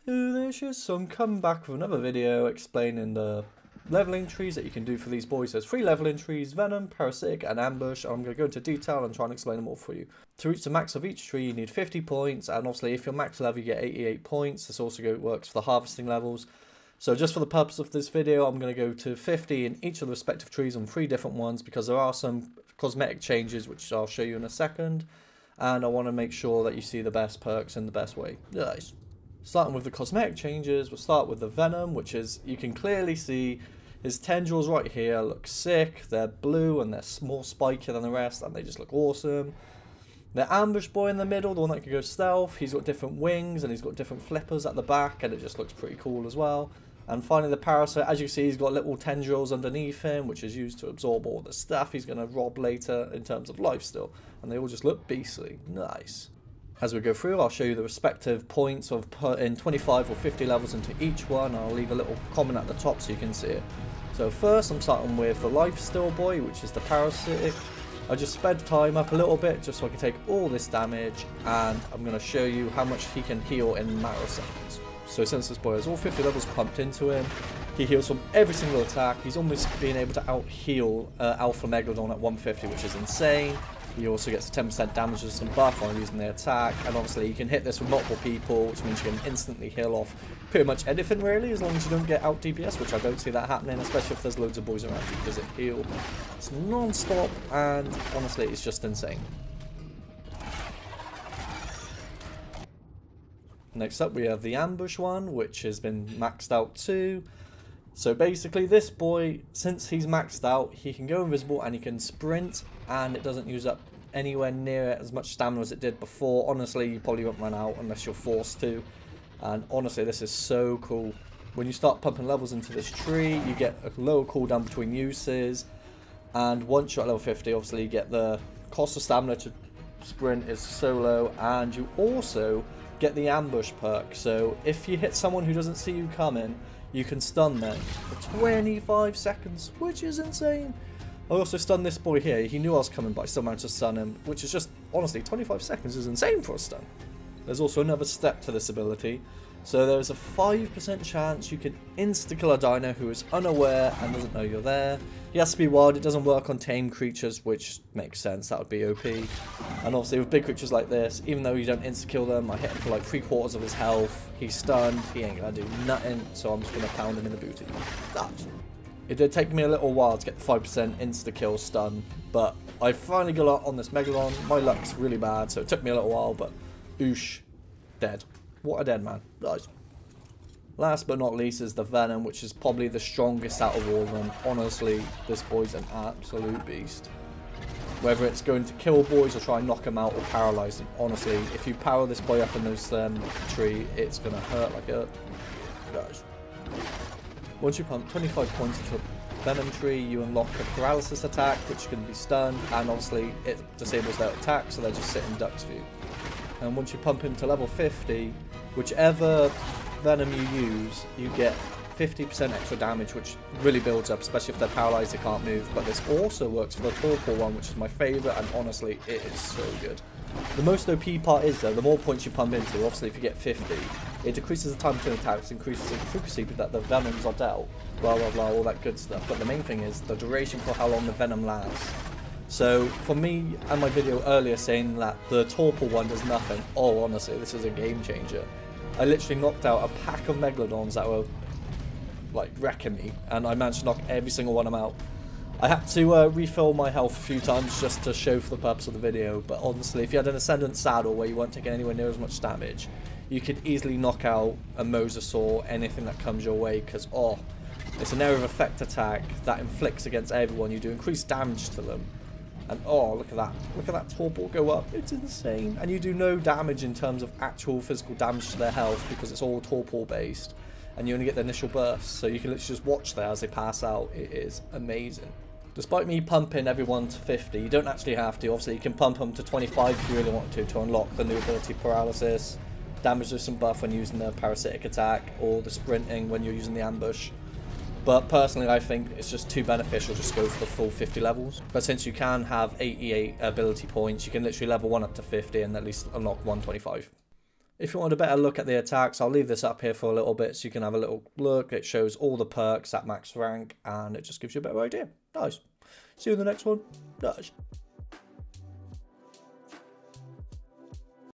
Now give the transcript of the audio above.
There's just some coming back with another video explaining the leveling trees that you can do for these boys. There's 3 leveling trees: Venom, Parasitic and Ambush. I'm going to go into detail and try and explain them all for you. To reach the max of each tree you need 50 points, and obviously if you're max level you get 88 points. This also works for the harvesting levels. So just for the purpose of this video I'm going to go to 50 in each of the respective trees on 3 different ones, because there are some cosmetic changes which I'll show you in a second, and I want to make sure that you see the best perks in the best way. Nice. Starting with the cosmetic changes, we'll start with the Venom, which is, you can clearly see his tendrils right here look sick. They're blue and they're more spikier than the rest, and they just look awesome. The Ambush Boy in the middle, the one that can go stealth, he's got different wings and he's got different flippers at the back, and it just looks pretty cool as well. And finally the Parasite, as you see, he's got little tendrils underneath him, which is used to absorb all the stuff he's going to rob later in terms of life still. And they all just look beastly. Nice. As we go through, I'll show you the respective points of putting 25 or 50 levels into each one. I'll leave a little comment at the top so you can see it. So first I'm starting with the Lifesteal Boy, which is the Parasitic. I just sped time up a little bit just so I can take all this damage, and I'm going to show you how much he can heal in microseconds. So since this boy has all 50 levels pumped into him, he heals from every single attack. He's almost being able to out-heal Alpha Megalodon at 150, which is insane. He also gets 10% damage and some buff on using the attack, and obviously you can hit this with multiple people, which means you can instantly heal off pretty much anything really, as long as you don't get out DPS, which I don't see that happening, especially if there's loads of boys around you, because it heal. It's non-stop, and honestly it's just insane. Next up we have the Ambush one, which has been maxed out too. So basically this boy, since he's maxed out, he can go invisible and he can sprint, and it doesn't use up anywhere near as much stamina as it did before. Honestly, you probably won't run out unless you're forced to. And honestly, this is so cool. When you start pumping levels into this tree, you get a lower cooldown between uses. And once you're at level 50, obviously you get the cost of stamina to sprint is so low, and you also get the ambush perk. So if you hit someone who doesn't see you coming, you can stun them for 25 seconds, which is insane. I also stunned this boy here. He knew I was coming, but I still managed to stun him, which is just, honestly, 25 seconds is insane for a stun. There's also another step to this ability. So there's a 5% chance you can insta-kill a dino who is unaware and doesn't know you're there. He has to be wild. It doesn't work on tame creatures, which makes sense. That would be OP. And obviously with big creatures like this, even though you don't insta-kill them, I hit him for like 3/4 of his health. He's stunned. He ain't going to do nothing, so I'm just going to pound him in the booty. It did take me a little while to get the 5% insta-kill stun, but I finally got on this Megalodon. My luck's really bad, so it took me a little while, but boosh, dead. What a dead man. Nice. Last but not least is the Venom, which is probably the strongest out of all of them. Honestly, this boy's an absolute beast. Whether it's going to kill boys or try and knock them out or paralyze them, honestly, if you power this boy up in this tree, it's going to hurt like a... Guys. Once you pump 25 points into a Venom tree, you unlock a paralysis attack, which can be stunned, and obviously it disables their attack, so they're just sitting ducks for you. And once you pump him to level 50, whichever Venom you use, you get 50% extra damage, which really builds up, especially if they're paralyzed, they can't move. But this also works for the Torpor one, which is my favourite, and honestly, it is so good. The most OP part is, though, the more points you pump into, obviously if you get 50, it decreases the time between attacks, increases the frequency that the Venoms are dealt, blah blah blah, all that good stuff. But the main thing is the duration for how long the Venom lasts. So for me and my video earlier saying that the Torpor one does nothing, oh honestly, this is a game changer. I literally knocked out a pack of Megalodons that were like wrecking me, and I managed to knock every single one of them out. I had to refill my health a few times just to show for the purpose of the video, but honestly, if you had an Ascendant Saddle where you weren't taking anywhere near as much damage, you could easily knock out a Mosasaur, anything that comes your way, because oh, it's an area of effect attack that inflicts against everyone. You do increased damage to them. And oh, look at that Torpor go up, it's insane. And you do no damage in terms of actual physical damage to their health, because it's all Torpor based, and you only get the initial burst, so you can literally just watch there as they pass out. It is amazing. Despite me pumping everyone to 50, you don't actually have to. Obviously you can pump them to 25 if you really want to unlock the new ability Paralysis, damage resistance buff when using the Parasitic attack, or the sprinting when you're using the ambush. But personally, I think it's just too beneficial just go for the full 50 levels. But since you can have 88 ability points, you can literally level 1 up to 50 and at least unlock 125. If you want a better look at the attacks, I'll leave this up here for a little bit so you can have a little look. It shows all the perks at max rank and it just gives you a better idea. Nice. See you in the next one. Nice.